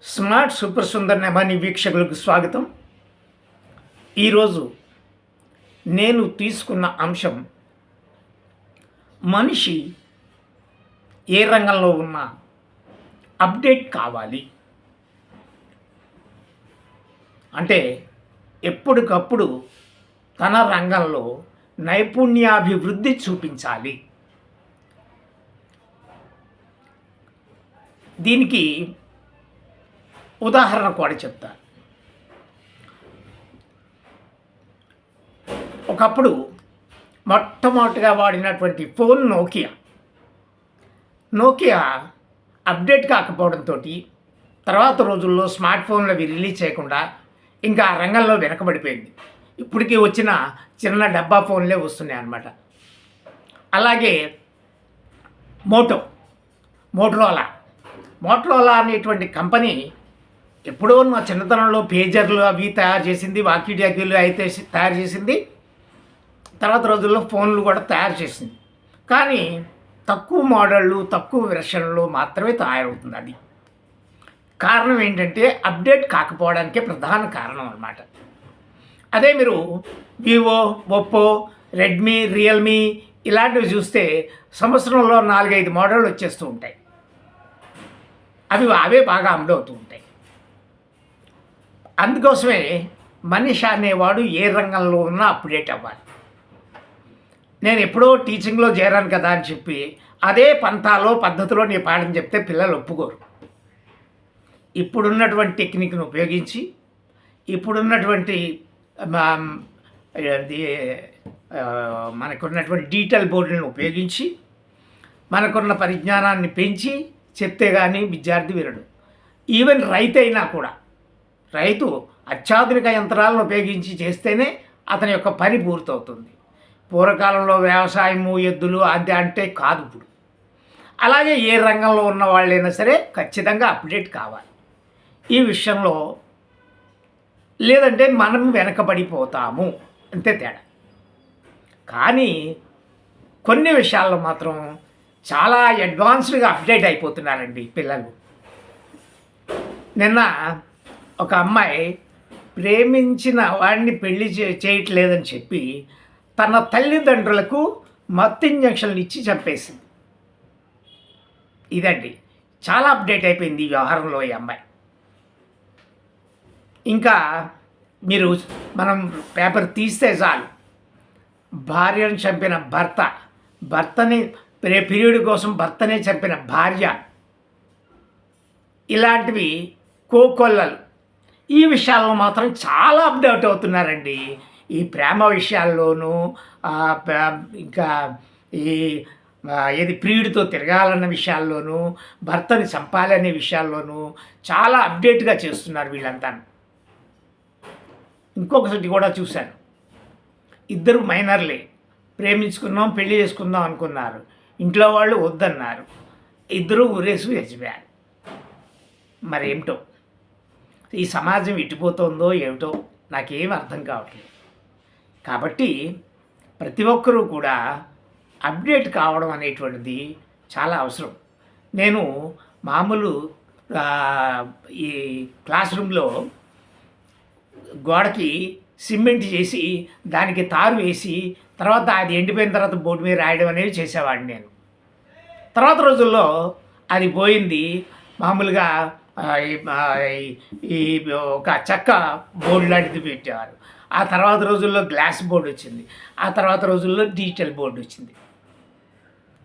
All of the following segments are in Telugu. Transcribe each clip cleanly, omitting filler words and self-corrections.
స్మార్ట్ సూపర్ సుందర్ నెమాని వీక్షకులకు స్వాగతం. ఈరోజు నేను తీసుకున్న అంశం మనిషి ఏ రంగంలో ఉన్నా అప్డేట్ కావాలి. అంటే ఎప్పటికప్పుడు తన రంగంలో నైపుణ్యాభివృద్ధి చూపించాలి. దీనికి ఉదాహరణ కూడా చెప్తాను. ఒకప్పుడు మొట్టమొదటిగా వాడినటువంటి ఫోన్ నోకియా అప్డేట్ కాకపోవడంతో తర్వాత రోజుల్లో స్మార్ట్ ఫోన్లు అవి రిలీజ్ చేయకుండా ఇంకా ఆ రంగంలో వెనకబడిపోయింది. ఇప్పటికీ వచ్చిన చిన్న డబ్బా ఫోన్లే వస్తున్నాయి అన్నమాట. అలాగే మోటరోలా అనేటువంటి కంపెనీ ఎప్పుడో నా చిన్నతనంలో పేజర్లు అవి తయారు చేసింది, వాకీ టాకీలు అయితే తయారు చేసింది, తర్వాత రోజుల్లో ఫోన్లు కూడా తయారు చేసింది. కానీ తక్కువ మోడళ్ళు, తక్కువ వెర్షన్లు మాత్రమే తయారవుతుంది. అది కారణం ఏంటంటే అప్డేట్ కాకపోవడానికే ప్రధాన కారణం అన్నమాట. అదే మీరు వివో, ఒప్పో, రెడ్మీ, రియల్మీ ఇలాంటివి చూస్తే సంవత్సరంలో 4-5 మోడళ్ళు వచ్చేస్తూ ఉంటాయి. అవే బాగా అమలవుతూ ఉంటాయి. అందుకోసమే మనిషి అనేవాడు ఏ రంగంలో ఉన్నా అప్డేట్ అవ్వాలి. నేను ఎప్పుడో టీచింగ్లో చేరాను కదా అని చెప్పి అదే పంతాలో పద్ధతిలో నీ పాఠం చెప్తే పిల్లలు ఒప్పుకోరు. ఇప్పుడున్నటువంటి టెక్నిక్ను ఉపయోగించి, ఇప్పుడున్నటువంటి మనకున్నటువంటి డిజిటల్ బోర్డులను ఉపయోగించి, మనకున్న పరిజ్ఞానాన్ని పెంచి చెప్తే కానీ విద్యార్థి వినడు. ఈవెన్ రైతు అత్యాధునిక యంత్రాలను ఉపయోగించి చేస్తేనే అతని యొక్క పని పూర్తవుతుంది. పూర్వకాలంలో వ్యవసాయము, ఎద్దులు అంటే కాదు ఇప్పుడు. అలాగే ఏ రంగంలో ఉన్న వాళ్ళైనా సరే ఖచ్చితంగా అప్డేట్ కావాలి ఈ విషయంలో. లేదంటే మనం వెనకబడిపోతాము, అంతే తేడా. కానీ కొన్ని విషయాల్లో మాత్రం చాలా అడ్వాన్స్డ్గా అప్డేట్ అయిపోతున్నారండి పిల్లలు. నిన్న ఒక అమ్మాయి ప్రేమించిన వాడిని పెళ్లి చేయట్లేదని చెప్పి తన తల్లిదండ్రులకు మత్తు ఇంజక్షన్లు ఇచ్చి చంపేసింది. ఇదండి చాలా అప్డేట్ అయిపోయింది ఈ వ్యవహారంలో ఈ అమ్మాయి. ఇంకా మనం పేపర్ తీస్తే చాలు, భార్యను చంపిన భర్తని పీరియడ్ కోసం భర్తనే చంపిన భార్య, ఇలాంటివి కోకొల్లలు. ఈ విషయాల్లో మాత్రం చాలా అప్డేట్ అవుతున్నారండి. ఈ ప్రేమ విషయాల్లోనూ, ఇంకా ఏది ప్రియుడితో తిరగాలన్న విషయాల్లోనూ, భర్తని చంపాలనే విషయాల్లోనూ చాలా అప్డేట్గా చేస్తున్నారు వీళ్ళంతా. ఇంకొకటి కూడా చూశాను. ఇద్దరు మైనర్లే ప్రేమించుకుందాం, పెళ్లి చేసుకుందాం అనుకున్నారు. ఇంట్లో వాళ్ళు వద్దన్నారు. ఇద్దరు ఊరేసి చచ్చిపోయారు. మరేమిటో ఈ సమాజం ఇటుపోతుందో ఏమిటో నాకేం అర్థం కావట్లేదు. కాబట్టి ప్రతి ఒక్కరూ కూడా అప్డేట్ కావడం అనేటువంటిది చాలా అవసరం. నేను మామూలు ఈ క్లాస్ రూమ్లో గోడకి సిమెంట్ చేసి దానికి తారు వేసి తర్వాత అది ఎండిపోయిన తర్వాత బోర్డు మీద రాయడం అనేది చేసేవాడిని నేను. తర్వాత రోజుల్లో అది పోయింది. మామూలుగా ఈ ఒక చెక్క బోర్డు లాంటిది పెట్టేవారు. ఆ తర్వాత రోజుల్లో గ్లాస్ బోర్డు వచ్చింది. ఆ తర్వాత రోజుల్లో డిజిటల్ బోర్డు వచ్చింది.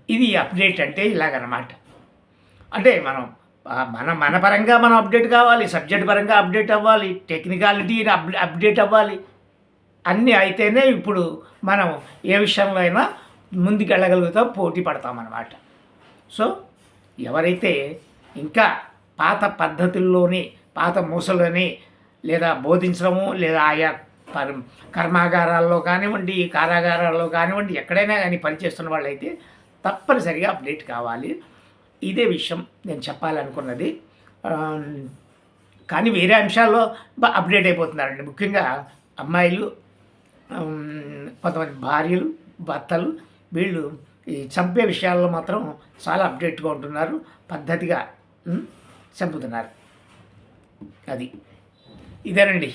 ఇది అప్డేట్ అంటే ఇలాగనమాట. అంటే మన పరంగా మనం అప్డేట్ కావాలి, సబ్జెక్ట్ పరంగా అప్డేట్ అవ్వాలి, టెక్నికాలిటీ అప్డేట్ అవ్వాలి. అన్నీ అయితేనే ఇప్పుడు మనం ఏ విషయంలో అయినా ముందుకెళ్ళగలుగుతాం, పోటీ పడతామన్నమాట. సో ఎవరైతే ఇంకా పాత పద్ధతుల్లోనే, పాత మూసలోనే లేదా బోధించడము, లేదా ఆయా కర్మాగారాల్లో కానివ్వండి, కారాగారాల్లో కానివ్వండి, ఎక్కడైనా కానీ పనిచేస్తున్న వాళ్ళైతే తప్పనిసరిగా అప్డేట్ కావాలి. ఇదే విషయం నేను చెప్పాలనుకున్నది. కానీ వేరే అంశాల్లో అప్డేట్ అయిపోతున్నారండి. ముఖ్యంగా అమ్మాయిలు, కొంతమంది భార్యలు, భర్తలు, వీళ్ళు ఈ చంపే విషయాల్లో మాత్రం చాలా అప్డేట్గా ఉంటున్నారు, పద్ధతిగా చంపుతున్నారు. అది ఇదేనండి